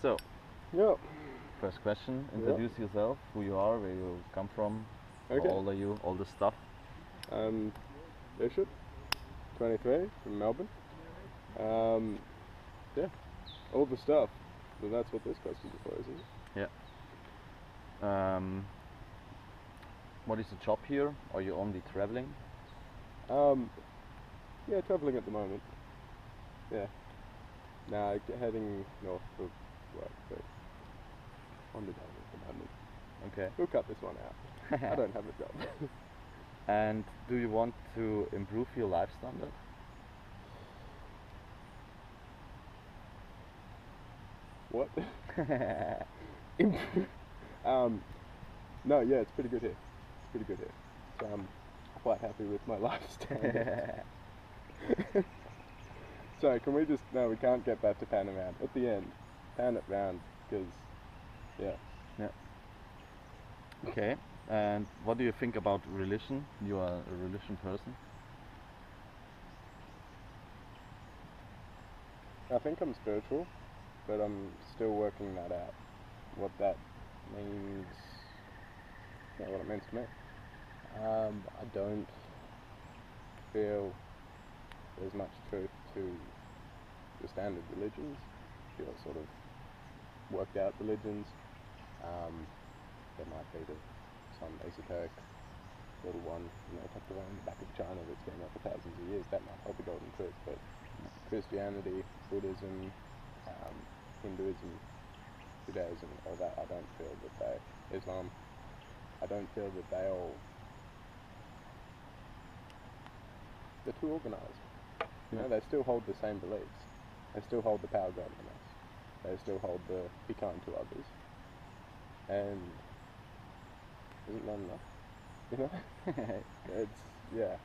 So, Yep. first question, introduce yourself, who you are, where you come from, Okay. how old are you, all this stuff. Bishop, 23, from Melbourne. Yeah, all the stuff. So that's what this question's for, isn't it? Yeah. What is the job here? Are you only traveling? Yeah, travelling at the moment. Yeah. Now heading north for work, but on the day at the moment. Okay. We'll cut this one out. I don't have a job. And do you want to improve your life standard? What? No, yeah, it's pretty good here. It's pretty good here. So I'm quite happy with my life standard. So can we just, no, we can't get back to pan around. At the end, pan it round, because, yeah. Yeah. Okay. And what do you think about religion? You are a religion person? I think I'm spiritual, but I'm still working that out. What that means, yeah, what it means to me. I don't feel there's much truth to the standard religions, your sort of worked out religions. There might be some esoteric little one, tucked away in the back of China that's been there for thousands of years. That might hold the golden truth, but Christianity, Buddhism, Hinduism, Judaism, all that, I don't feel that Islam, I don't feel that they're too organised. They still hold the same beliefs. They still hold the power greater than us. They still hold the be kind to others. And isn't that enough? It's, yeah.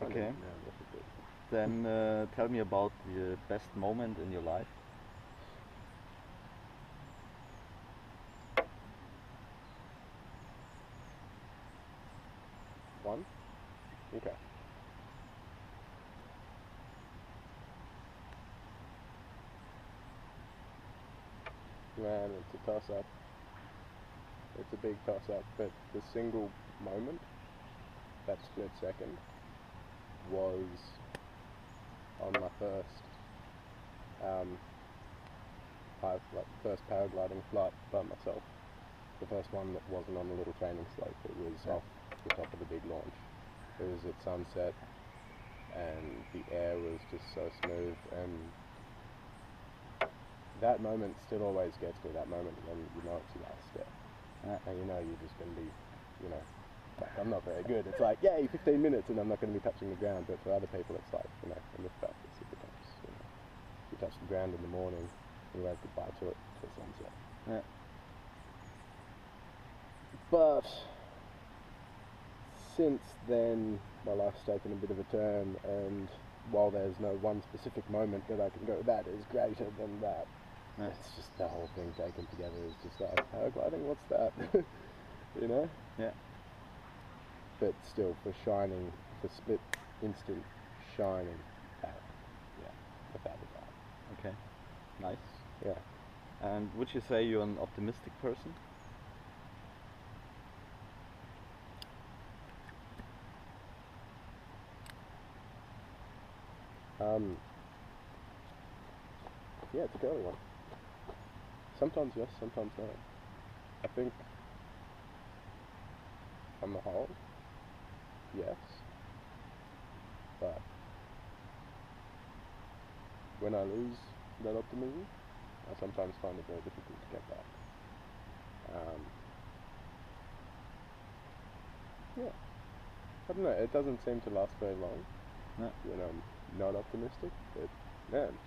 Okay. Then tell me about the best moment in your life. One? Okay. Man, it's a toss-up. It's a big toss-up, but the single moment, that split second, was on my first first paragliding flight by myself. The first one that wasn't on a little training slope. It was off the top of the big launch. It was at sunset, and the air was just so smooth, and that moment still always gets me, that moment when you know it's your last step. And you're just going to be, like, I'm not very good. It's like, yay, 15 minutes and I'm not going to be touching the ground. But for other people, it's like, in the practice, it becomes, you touch the ground in the morning, you wave goodbye to it till sunset. Yeah. But since then, my life's taken a bit of a turn, and while there's no one specific moment that I can go, that is greater than that, it's just the whole thing taken together is just like, paragliding, what's that? Yeah. But still, for split instant shining, yeah, without a doubt. Okay. Nice. Yeah. And would you say you're an optimistic person? Yeah, it's a curly one. Sometimes yes, sometimes no. I think, on the whole, yes. But when I lose that optimism, I sometimes find it very difficult to get back. Yeah. I don't know, it doesn't seem to last very long when I'm not optimistic, but man,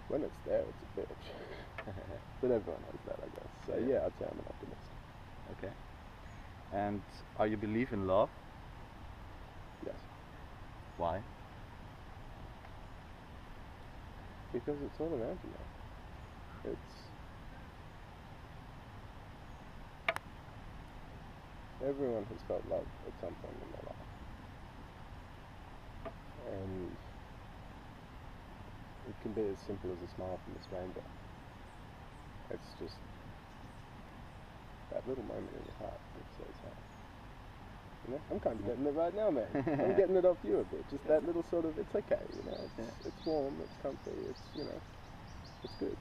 when it's there, it's a bitch. But everyone knows that, I guess. So yeah, I'd say I'm an optimist. Okay. And are you believe in love? Yes. Why? Because it's all around you now. Everyone has felt love at some point in their life. And it can be as simple as a smile from a stranger. It's just that little moment in your heart that says, hey, you know, I'm kind of getting it right now, man. I'm getting it off you a bit. Just that little sort of, it's okay, you know. It's warm, it's comfy, it's, you know, it's good.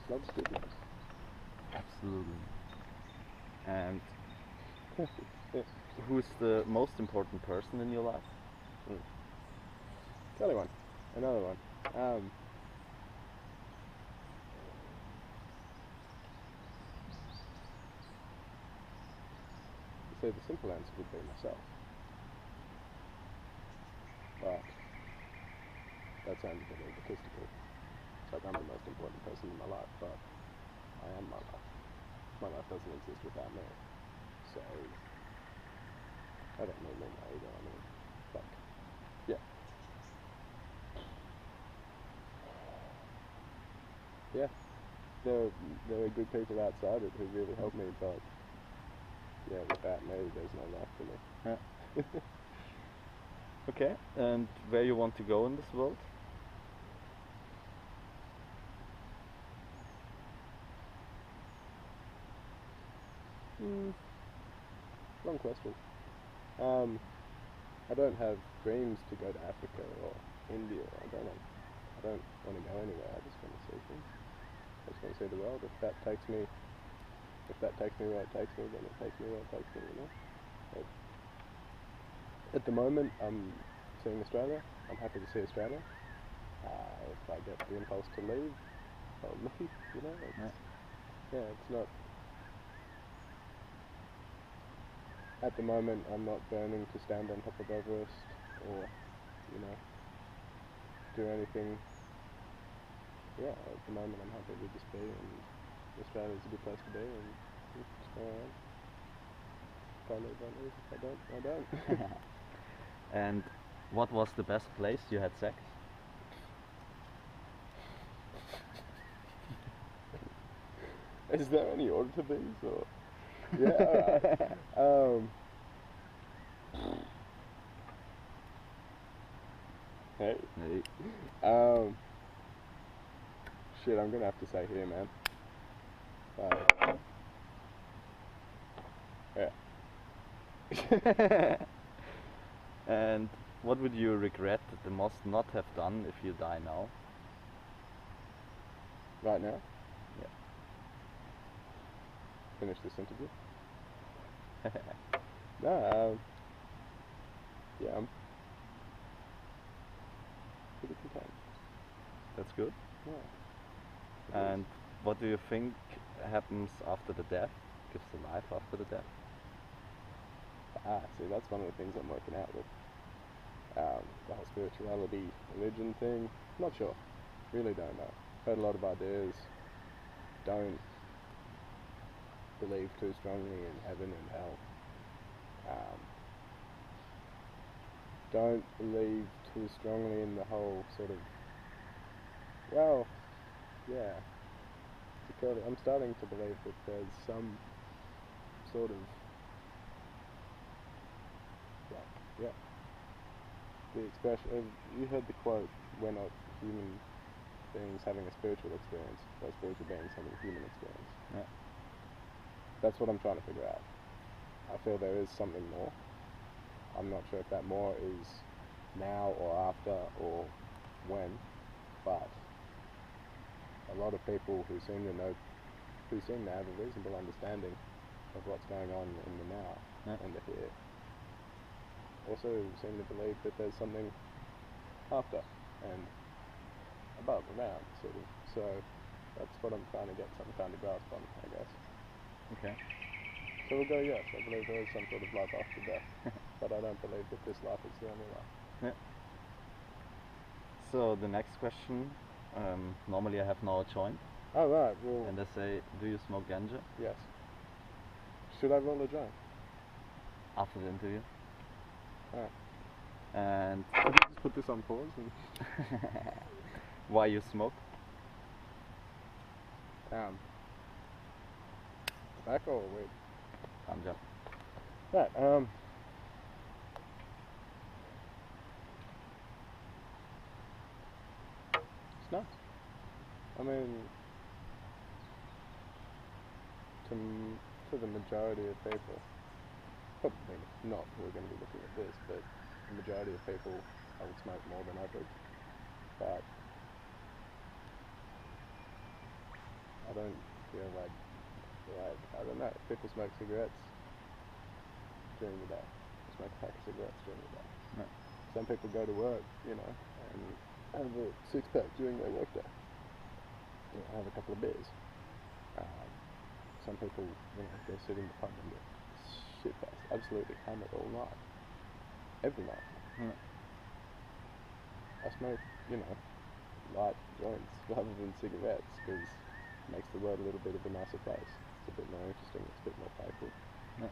Love's good. Absolutely. And who's the most important person in your life? Another one. Another one. So the simple answer would be myself. But that sounds a bit egotistical. It's like I'm the most important person in my life, but I am my life. My life doesn't exist without me. So I don't mean my ego, I mean, like, yeah. Yeah. There are good people outside it who really help me, but yeah, without me, there's no life for me. Yeah. Okay, and where you want to go in this world? Long question. I don't have dreams to go to Africa or India. I don't want to go anywhere. I just want to see things. I just want to see the world. If that takes me where it takes me, then it takes me where it takes me. You know. At the moment, I'm seeing Australia. I'm happy to see Australia. If I get the impulse to leave, I'll leave. You know. It's not. At the moment, I'm not burning to stand on top of Everest or, you know, do anything. Yeah, at the moment, I'm happy to just be, and Australia's a good place to be, and just go around. If I leave, I leave. If I don't, I don't. And what was the best place you had sex? Is there any order to these, or? Yeah, alright. Hey. Shit, I'm gonna have to say here, man. Yeah. And what would you regret the most not have done if you die now? Right now? Yeah. Finish this interview? No, yeah, I'm pretty content. That's good. Yeah. And what do you think happens after the death? Gives the life after the death? See, that's one of the things I'm working out with. The whole spirituality, religion thing. Not sure. Really don't know. Heard a lot of ideas. Don't believe too strongly in heaven and hell. Don't believe too strongly in the whole sort of, well, yeah, security. I'm starting to believe that there's some sort of, yeah, the expression, you heard the quote, we're not human beings having a spiritual experience, we're spiritual beings having a human experience. Yeah. That's what I'm trying to figure out. I feel there is something more. I'm not sure if that more is now or after or when, but a lot of people who seem to have a reasonable understanding of what's going on in the now and the here, also seem to believe that there's something after and above, around, sort of. So that's what I'm trying to get some kind of grasp on, I guess. Okay. So we'll go yes, I believe there is some sort of life after death, but I don't believe that this life is the only life. Yeah. So the next question, normally I have now a joint. Oh right, well. And they say, do you smoke ganja? Yes. Should I roll a joint? After the interview. Alright. And could you just put this on pause? And why you smoke? Tobacco or weed? Ganja. Right, It's nice. I mean, to the majority of people, probably not who are going to be looking at this, but the majority of people, I would smoke more than average. But I don't feel like I don't know. People smoke cigarettes during the day. I smoke a pack of cigarettes during the day. No. Some people go to work, and have a 6-pack during their workday. Have a couple of beers. Some people, go sit in the pub and get shit-faced, absolutely hammered all night, every night. No. I smoke, light joints rather than cigarettes because it makes the world a little bit of a nicer place. It's a bit more interesting. It's a bit more playful. No.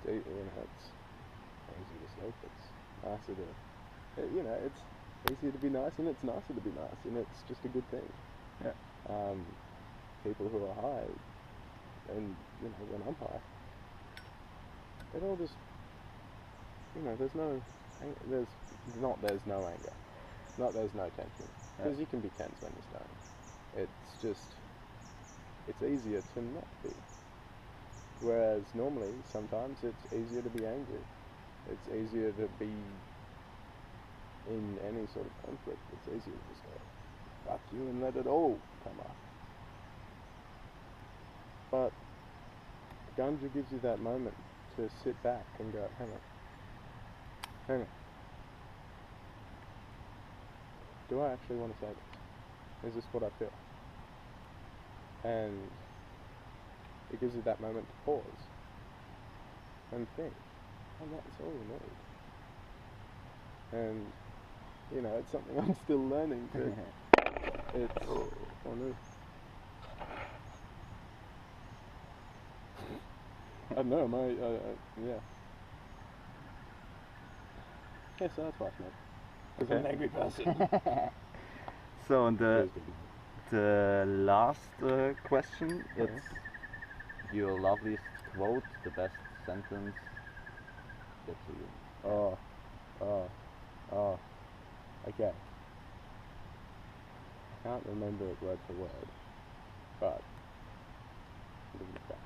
It's easy to sleep. It's nicer to, it's easier to be nice, and it's nicer to be nice, and it's just a good thing. Yeah. People who are high, and when I'm high, it all just, there's no anger, there's no anger, there's no tension, because you can be tense when you're stoned. It's just, it's easier to not be. Whereas normally, sometimes it's easier to be angry. It's easier to be in any sort of conflict. It's easier to just go, fuck you, and let it all come up. But ganja gives you that moment to sit back and go, hang on. Do I actually want to say this? Is this what I feel? And it gives you that moment to pause and think, and that's all you need. And, it's something I'm still learning, but it's, oh no. I don't know, yeah. Yeah, so that's why I smoke. Because I'm an angry person. So, and the last question, it's your loveliest quote, the best sentence that you... Okay. I can't remember it word for word, but I'll give it a crack.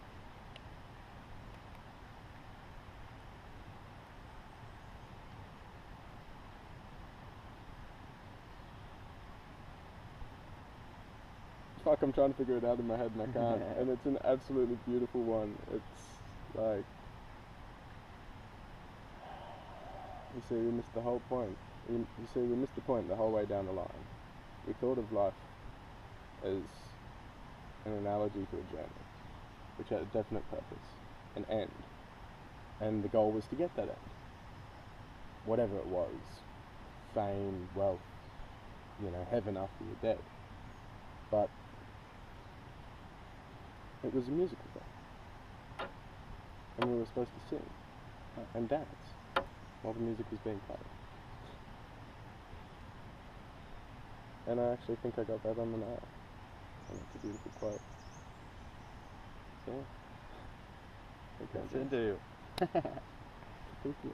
Fuck, I'm trying to figure it out in my head and I can't. And it's an absolutely beautiful one. It's like, you see, we missed the whole point. You see, we missed the point the whole way down the line. We thought of life as an analogy to a journey, which had a definite purpose, an end. And the goal was to get that end. Whatever it was, fame, wealth, heaven after you're dead. But it was a musical thing. And we were supposed to sing and dance while the music was being played. And I actually think I got that on the nail. And it's a beautiful quote. So yeah. That's into you. Thank you.